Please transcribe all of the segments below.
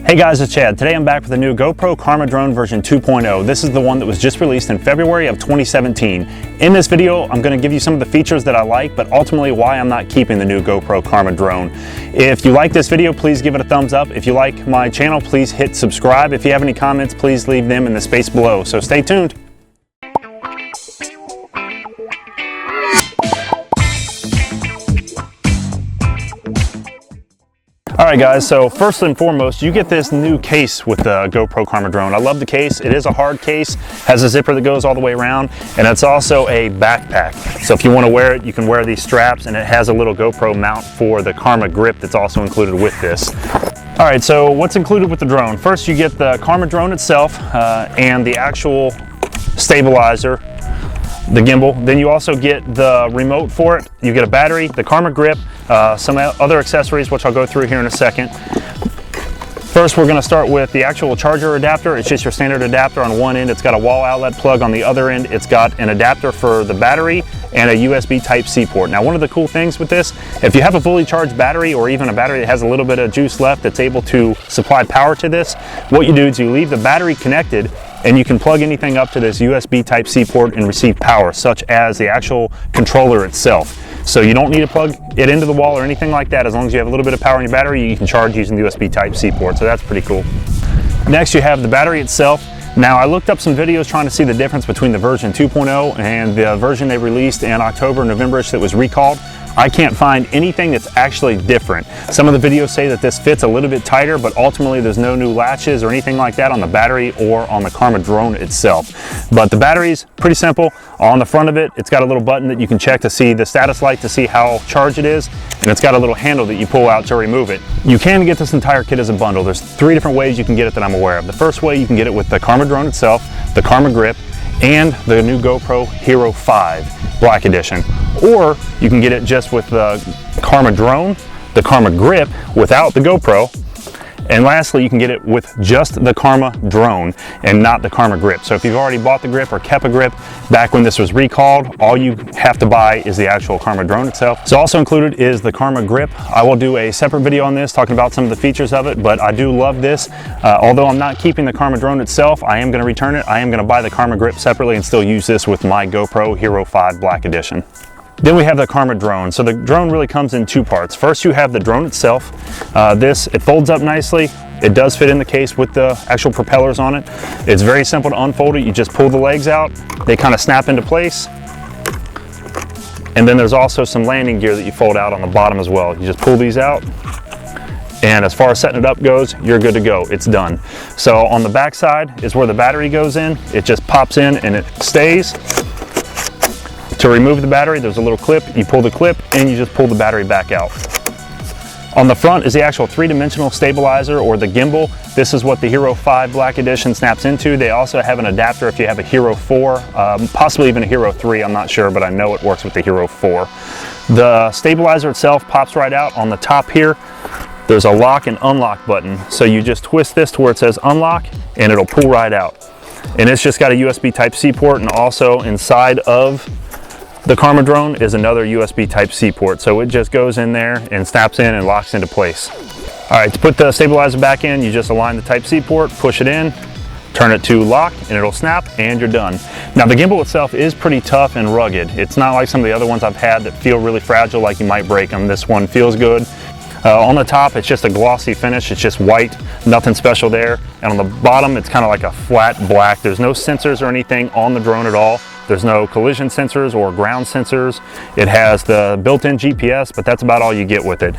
Hey guys, it's Chad. Today I'm back with the new GoPro Karma Drone version 2.0. This is the one that was just released in February of 2017. In this video, I'm going to give you some of the features that I like, but ultimately why I'm not keeping the new GoPro Karma Drone. If you like this video, please give it a thumbs up. If you like my channel, please hit subscribe. If you have any comments, please leave them in the space below. So stay tuned. Alright guys, so first and foremost, you get this new case with the GoPro Karma Drone. I love the case. It is a hard case, has a zipper that goes all the way around, and it's also a backpack. So if you want to wear it, you can wear these straps, and it has a little GoPro mount for the Karma grip that's also included with this. Alright, so what's included with the drone? First you get the Karma Drone itself and the actual stabilizer, the gimbal. Then you also get the remote for it. You get a battery, the Karma grip, some other accessories which I'll go through here in a second. First we're going to start with the actual charger adapter. It's just your standard adapter. On one end it's got a wall outlet plug, on the other end it's got an adapter for the battery and a USB Type-C port. Now one of the cool things with this, if you have a fully charged battery or even a battery that has a little bit of juice left that's able to supply power to this, what you do is you leave the battery connected and you can plug anything up to this USB Type-C port and receive power, such as the actual controller itself. So you don't need to plug it into the wall or anything like that. As long as you have a little bit of power in your battery, you can charge using the USB Type-C port, so that's pretty cool. Next you have the battery itself. Now I looked up some videos trying to see the difference between the version 2.0 and the version they released in October, November-ish that was recalled. I can't find anything that's actually different. Some of the videos say that this fits a little bit tighter, but ultimately there's no new latches or anything like that on the battery or on the Karma Drone itself. But the battery's pretty simple. On the front of it, it's got a little button that you can check to see the status light to see how charged it is, and it's got a little handle that you pull out to remove it. You can get this entire kit as a bundle. There's 3 different ways you can get it that I'm aware of. The first way, you can get it with the Karma Drone itself, the Karma grip, and the new GoPro Hero 5 Black Edition. Or you can get it just with the Karma Drone, the Karma grip without the GoPro, and lastly you can get it with just the Karma Drone and not the Karma grip. So if you've already bought the grip or kept a grip back when this was recalled, all you have to buy is the actual Karma Drone itself. So also included is the Karma grip. I will do a separate video on this talking about some of the features of it, but I do love this. Although I'm not keeping the Karma Drone itself, I am going to return it. I am going to buy the Karma grip separately and still use this with my GoPro Hero 5 Black Edition. Then we have the Karma Drone. So the drone really comes in 2 parts. First you have the drone itself. It folds up nicely. It does fit in the case with the actual propellers on it. It's very simple to unfold it. You just pull the legs out. They kind of snap into place. And then there's also some landing gear that you fold out on the bottom as well. You just pull these out. And as far as setting it up goes, you're good to go. It's done. So on the back side is where the battery goes in. It just pops in and it stays. To remove the battery, there's a little clip. You pull the clip and you just pull the battery back out. On the front is the actual 3-dimensional stabilizer or the gimbal. This is what the Hero 5 Black Edition snaps into. They also have an adapter if you have a Hero 4, possibly even a Hero 3, I'm not sure, but I know it works with the Hero 4. The stabilizer itself pops right out. On the top here, there's a lock and unlock button. So you just twist this to where it says unlock and it'll pull right out. And it's just got a USB Type-C port, and also inside of the Karma Drone is another USB Type-C port, so it just goes in there and snaps in and locks into place. Alright, to put the stabilizer back in, you just align the Type-C port, push it in, turn it to lock, and it'll snap, and you're done. Now the gimbal itself is pretty tough and rugged. It's not like some of the other ones I've had that feel really fragile, like you might break them. This one feels good. On the top, it's just a glossy finish. It's just white, nothing special there. And on the bottom, it's kind of like a flat black. There's no sensors or anything on the drone at all. There's no collision sensors or ground sensors. It has the built-in GPS, but that's about all you get with it.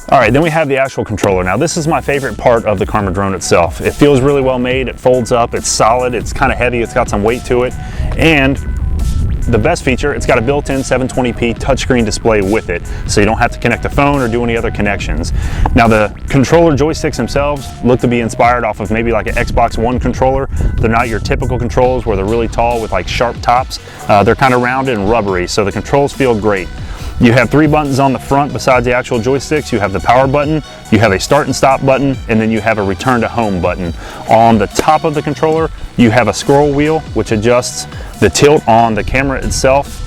All right, then we have the actual controller. Now this is my favorite part of the Karma Drone itself. It feels really well made. It folds up, it's solid, it's kind of heavy, it's got some weight to it. And the best feature, it's got a built-in 720p touchscreen display with it, so you don't have to connect a phone or do any other connections. Now the controller joysticks themselves look to be inspired off of maybe like an Xbox One controller. They're not your typical controls where they're really tall with like sharp tops. They're kind of rounded and rubbery, so the controls feel great. You have 3 buttons on the front besides the actual joysticks. You have the power button, you have a start and stop button, and then you have a return to home button. On the top of the controller, you have a scroll wheel which adjusts the tilt on the camera itself.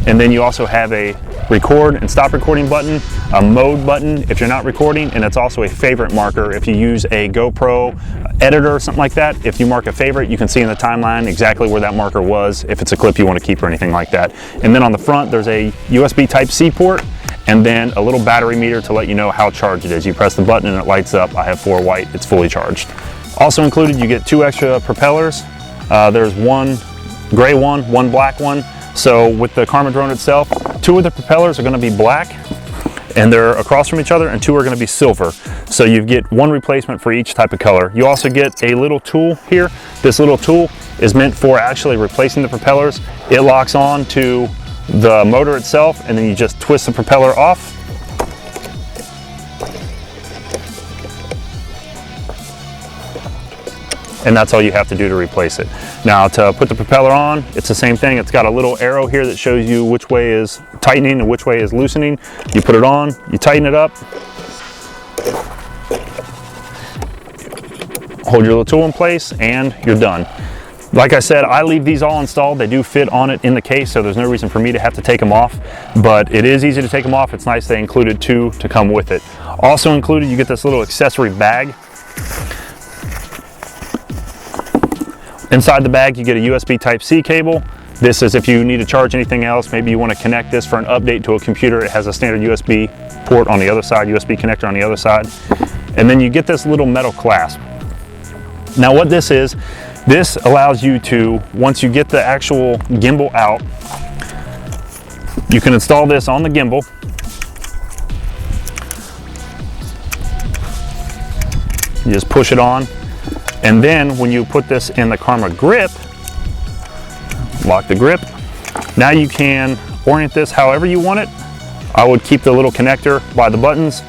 And then you also have a record and stop recording button, a mode button if you're not recording, and it's also a favorite marker. If you use a GoPro editor or something like that, if you mark a favorite, you can see in the timeline exactly where that marker was, if it's a clip you want to keep or anything like that. And then on the front, there's a USB Type-C port, and then a little battery meter to let you know how charged it is. You press the button and it lights up. I have 4 white, it's fully charged. Also included, you get 2 extra propellers. There's one gray one black one. So with the Karma drone itself, 2 of the propellers are going to be black and they're across from each other, and 2 are going to be silver. So you get 1 replacement for each type of color. You also get a little tool here. This little tool is meant for actually replacing the propellers. It locks on to the motor itself, and then you just twist the propeller off. And that's all you have to do to replace it. Now to put the propeller on, it's the same thing. It's got a little arrow here that shows you which way is tightening and which way is loosening. You put it on, you tighten it up, hold your little tool in place, and you're done. Like I said, I leave these all installed. They do fit on it in the case, so there's no reason for me to have to take them off, but it is easy to take them off. It's nice they included 2 to come with it. Also included, you get this little accessory bag. Inside the bag, you get a USB Type-C cable. This is if you need to charge anything else. Maybe you want to connect this for an update to a computer. It has a standard USB port on the other side, USB connector on the other side. And then you get this little metal clasp. Now what this is, this allows you to, once you get the actual gimbal out, you can install this on the gimbal. You just push it on. And then when you put this in the Karma grip, lock the grip, now you can orient this however you want it. I would keep the little connector by the buttons.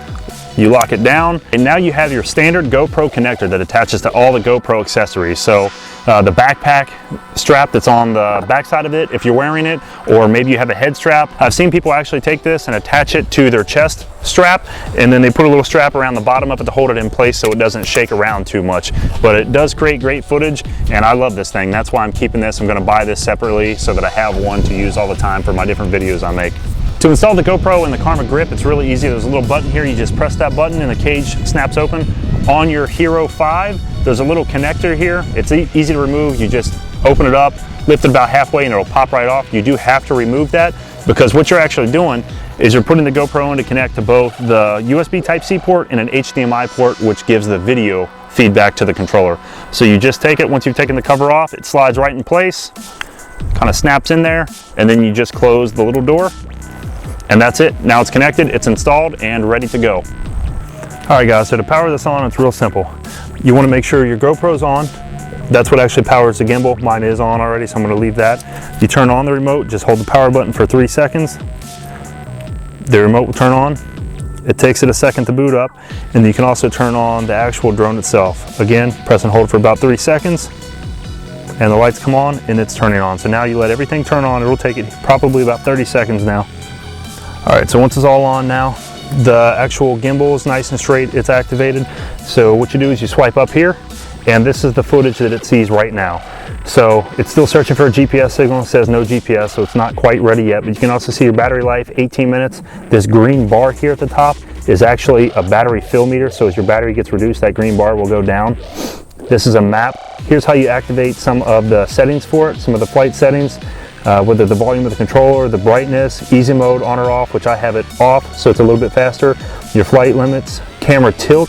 You lock it down, and now you have your standard GoPro connector that attaches to all the GoPro accessories. So the backpack strap that's on the back side of it, if you're wearing it, or maybe you have a head strap. I've seen people actually take this and attach it to their chest strap, and then they put a little strap around the bottom of it to hold it in place so it doesn't shake around too much. But it does create great footage, and I love this thing. That's why I'm keeping this. I'm going to buy this separately so that I have one to use all the time for my different videos I make. To install the GoPro and the Karma grip, it's really easy. There's a little button here. You just press that button and the cage snaps open. On your Hero 5, there's a little connector here. It's easy to remove. You just open it up, lift it about halfway, and it'll pop right off. You do have to remove that, because what you're actually doing is you're putting the GoPro in to connect to both the USB Type-C port and an HDMI port, which gives the video feedback to the controller. So you just take it, once you've taken the cover off, it slides right in place, kind of snaps in there, and then you just close the little door. And that's it. Now it's connected, it's installed, and ready to go. All right guys, so to power this on, it's real simple. You want to make sure your GoPro's on. That's what actually powers the gimbal. Mine is on already, so I'm going to leave that. You turn on the remote, just hold the power button for 3 seconds. The remote will turn on. It takes it a second to boot up, and you can also turn on the actual drone itself. Again, press and hold for about 3 seconds, and the lights come on, and it's turning on. So now you let everything turn on. It'll take it probably about 30 seconds now. All right, so once it's all on now, the actual gimbal is nice and straight, it's activated. So what you do is you swipe up here, and this is the footage that it sees right now. So it's still searching for a GPS signal. It says no GPS, so it's not quite ready yet, but you can also see your battery life, 18 minutes. This green bar here at the top is actually a battery fill meter, so as your battery gets reduced, that green bar will go down. This is a map. Here's how you activate some of the settings for it, some of the flight settings. Whether the volume of the controller, the brightness, easy mode on or off, which I have it off so it's a little bit faster, your flight limits, camera tilt,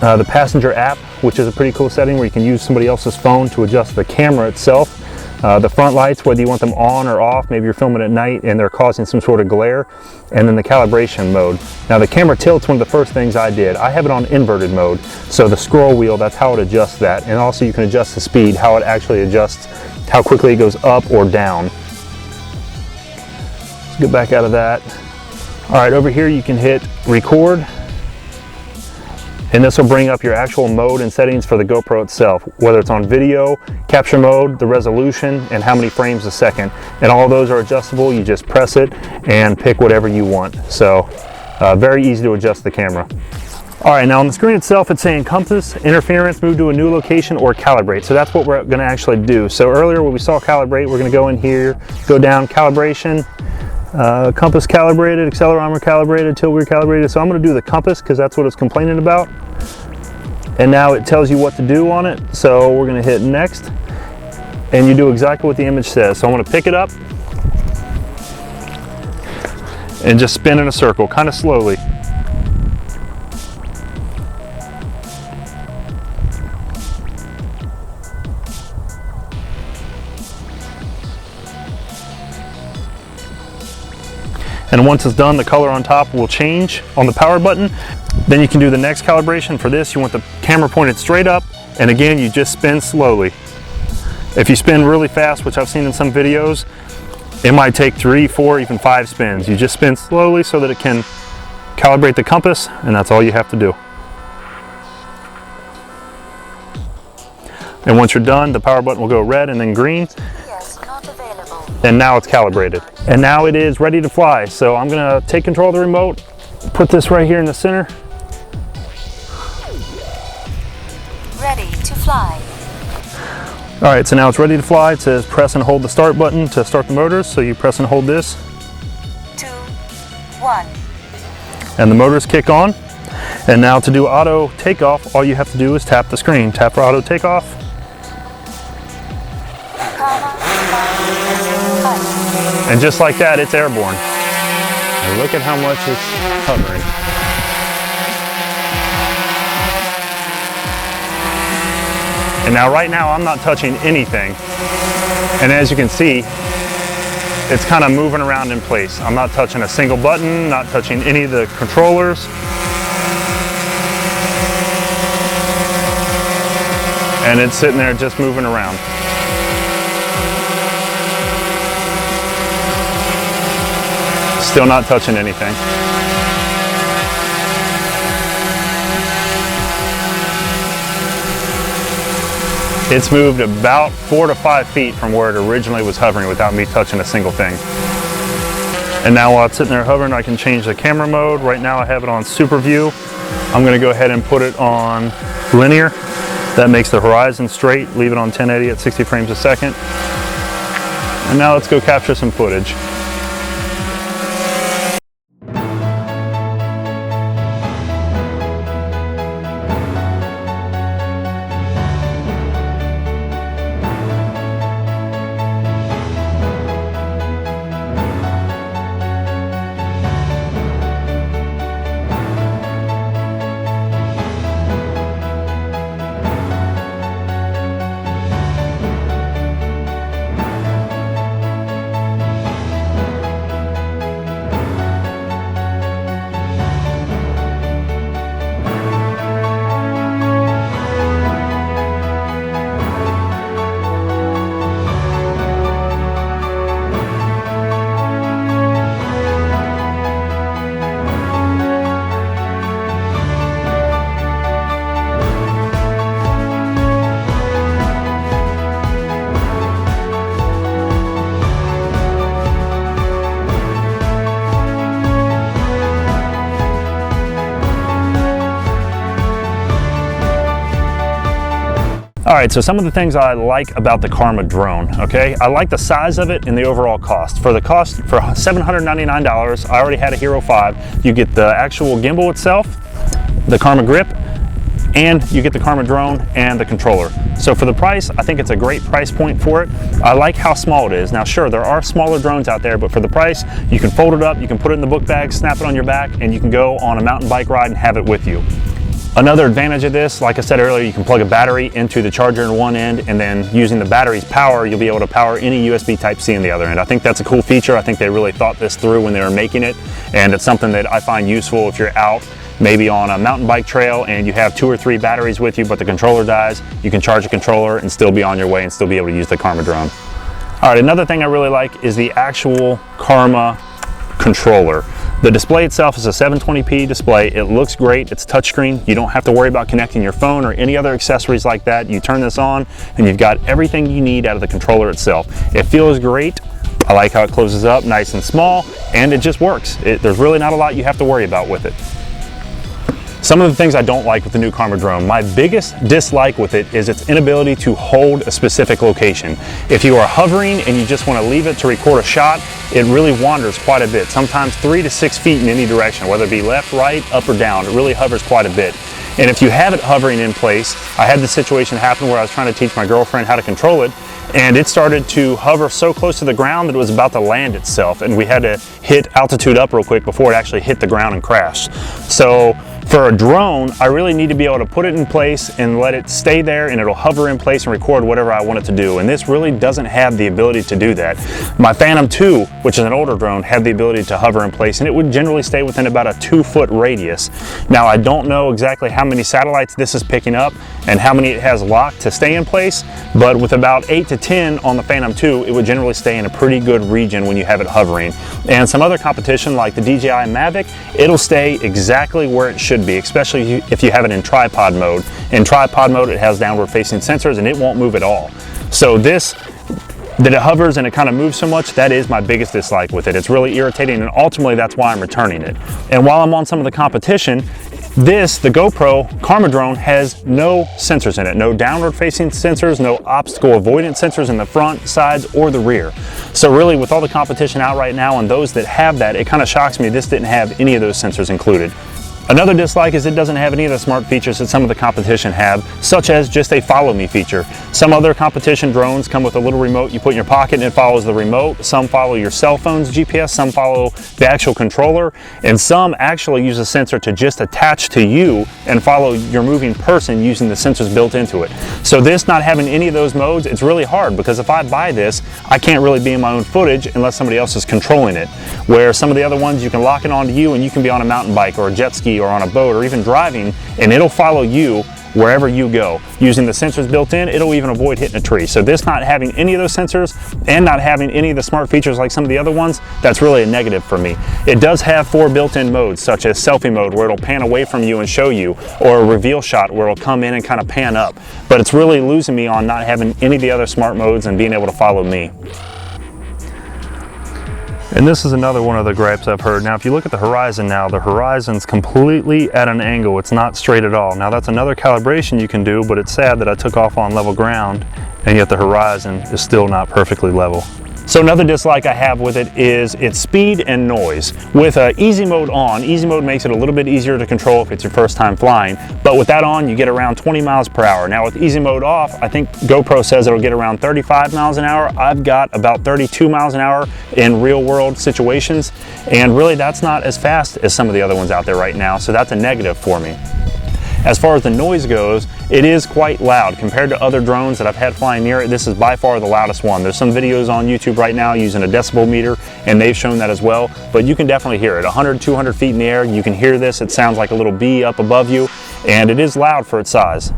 the passenger app, which is a pretty cool setting where you can use somebody else's phone to adjust the camera itself, the front lights, whether you want them on or off, maybe you're filming at night and they're causing some sort of glare, and then the calibration mode. Now the camera tilt's one of the first things I did. I have it on inverted mode, so the scroll wheel, that's how it adjusts that, and also you can adjust the speed, how it actually adjusts how quickly it goes up or down. Let's get back out of that. All right, over here you can hit record, and this will bring up your actual mode and settings for the GoPro itself, whether it's on video, capture mode, the resolution, and how many frames a second. And all of those are adjustable. You just press it and pick whatever you want. So very easy to adjust the camera. All right, now on the screen itself, it's saying compass, interference, move to a new location, or calibrate. So that's what we're gonna actually do. So earlier when we saw calibrate, we're gonna go in here, go down calibration, Compass calibrated, accelerometer calibrated, tilt wheel calibrated. So I'm going to do the compass because that's what it's complaining about. And now it tells you what to do on it. So we're going to hit next, and you do exactly what the image says. So I'm going to pick it up and just spin in a circle, kind of slowly. And once it's done, the color on top will change on the power button. Then you can do the next calibration. For this, you want the camera pointed straight up, and again, you just spin slowly. If you spin really fast, which I've seen in some videos, it might take 3, 4, even 5 spins. You just spin slowly so that it can calibrate the compass, and that's all you have to do. And once you're done, the power button will go red and then green. And now it's calibrated. And now it is ready to fly. So I'm gonna take control of the remote, put this right here in the center. Ready to fly. All right, so now it's ready to fly. It says press and hold the start button to start the motors. So you press and hold this. 2, 1. And the motors kick on. And now to do auto takeoff, all you have to do is tap the screen. Tap for auto takeoff. And just like that, it's airborne. And look at how much it's hovering. And now right now I'm not touching anything. And as you can see, it's kind of moving around in place. I'm not touching a single button, not touching any of the controllers. And it's sitting there just moving around. Still not touching anything. It's moved about 4 to 5 feet from where it originally was hovering without me touching a single thing. And now while it's sitting there hovering, I can change the camera mode. Right now I have it on super view. I'm gonna go ahead and put it on linear. That makes the horizon straight. Leave it on 1080 at 60 frames a second. And now let's go capture some footage. All right, so some of the things I like about the Karma drone, okay? I like the size of it and the overall cost. For the cost, for $799, I already had a Hero 5. You get the actual gimbal itself, the Karma grip, and you get the Karma drone and the controller. So for the price, I think it's a great price point for it. I like how small it is. Now sure, there are smaller drones out there, but for the price, you can fold it up, you can put it in the book bag, snap it on your back, and you can go on a mountain bike ride and have it with you. Another advantage of this, like I said earlier, you can plug a battery into the charger in one end, and then using the battery's power, you'll be able to power any USB Type-C in the other end. I think that's a cool feature. I think they really thought this through when they were making it, and it's something that I find useful if you're out maybe on a mountain bike trail and you have 2 or 3 batteries with you, but the controller dies. You can charge a controller and still be on your way and still be able to use the Karma drone. All right, another thing I really like is the actual Karma controller. The display itself is a 720p display. It looks great. It's touchscreen. You don't have to worry about connecting your phone or any other accessories like that. You turn this on and you've got everything you need out of the controller itself. It feels great. I like how it closes up nice and small, and it just works. There's really not a lot you have to worry about with it. Some of the things I don't like with the new Karma Drone, my biggest dislike with it is its inability to hold a specific location. If you are hovering and you just want to leave it to record a shot, it really wanders quite a bit, sometimes 3 to 6 feet in any direction, whether it be left, right, up or down. It really hovers quite a bit. And if you have it hovering in place, I had this situation happen where I was trying to teach my girlfriend how to control it, and it started to hover so close to the ground that it was about to land itself, and we had to hit altitude up real quick before it actually hit the ground and crashed. So for a drone, I really need to be able to put it in place and let it stay there, and it'll hover in place and record whatever I want it to do. And this really doesn't have the ability to do that. My Phantom 2, which is an older drone, had the ability to hover in place, and it would generally stay within about a 2-foot radius. Now, I don't know exactly how many satellites this is picking up and how many it has locked to stay in place, but with about 8 to 10 on the Phantom 2, it would generally stay in a pretty good region when you have it hovering. And some other competition like the DJI Mavic, it'll stay exactly where it should be, especially if you have it in tripod mode. In tripod mode, it has downward facing sensors and it won't move at all. So this, that it hovers and it kind of moves so much, that is my biggest dislike with it. It's really irritating, and ultimately that's why I'm returning it. And while I'm on some of the competition, the GoPro Karma Drone has no sensors in it. No downward facing sensors, no obstacle avoidance sensors in the front, sides, or the rear. So really, with all the competition out right now and those that have that, it kind of shocks me this didn't have any of those sensors included. Another dislike is it doesn't have any of the smart features that some of the competition have, such as just a follow me feature. Some other competition drones come with a little remote you put in your pocket and it follows the remote. Some follow your cell phone's GPS, some follow the actual controller, and some actually use a sensor to just attach to you and follow your moving person using the sensors built into it. So this not having any of those modes, it's really hard, because if I buy this, I can't really be in my own footage unless somebody else is controlling it. Where some of the other ones, you can lock it onto you and you can be on a mountain bike or a jet ski or on a boat or even driving, and it'll follow you wherever you go. Using the sensors built in, it'll even avoid hitting a tree. So this not having any of those sensors and not having any of the smart features like some of the other ones, that's really a negative for me. It does have 4 built-in modes, such as selfie mode, where it'll pan away from you and show you, or a reveal shot where it'll come in and kind of pan up. But it's really losing me on not having any of the other smart modes and being able to follow me. And this is another one of the gripes I've heard. Now, if you look at the horizon now, the horizon's completely at an angle. It's not straight at all. Now, that's another calibration you can do, but it's sad that I took off on level ground and yet the horizon is still not perfectly level. So another dislike I have with it is its speed and noise. With easy mode on, easy mode makes it a little bit easier to control if it's your first time flying, but with that on, you get around 20 miles per hour. Now with easy mode off, I think GoPro says it'll get around 35 miles an hour. I've got about 32 miles an hour in real world situations, and really that's not as fast as some of the other ones out there right now, so that's a negative for me. As far as the noise goes, it is quite loud. Compared to other drones that I've had flying near it, this is by far the loudest one. There's some videos on YouTube right now using a decibel meter, and they've shown that as well, but you can definitely hear it. 100, 200 feet in the air, you can hear this. It sounds like a little bee up above you, and it is loud for its size.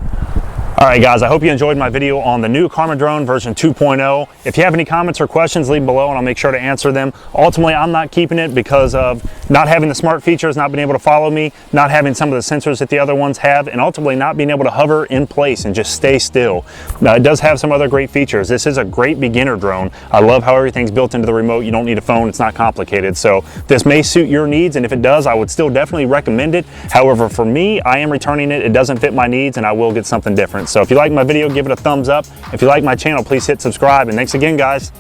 All right, guys, I hope you enjoyed my video on the new Karma Drone version 2.0. If you have any comments or questions, leave them below and I'll make sure to answer them. Ultimately, I'm not keeping it because of not having the smart features, not being able to follow me, not having some of the sensors that the other ones have, and ultimately not being able to hover in place and just stay still. Now, it does have some other great features. This is a great beginner drone. I love how everything's built into the remote. You don't need a phone. It's not complicated. So this may suit your needs, and if it does, I would still definitely recommend it. However, for me, I am returning it. It doesn't fit my needs, and I will get something different. So if you like my video, give it a thumbs up. If you like my channel, please hit subscribe, and thanks again, guys.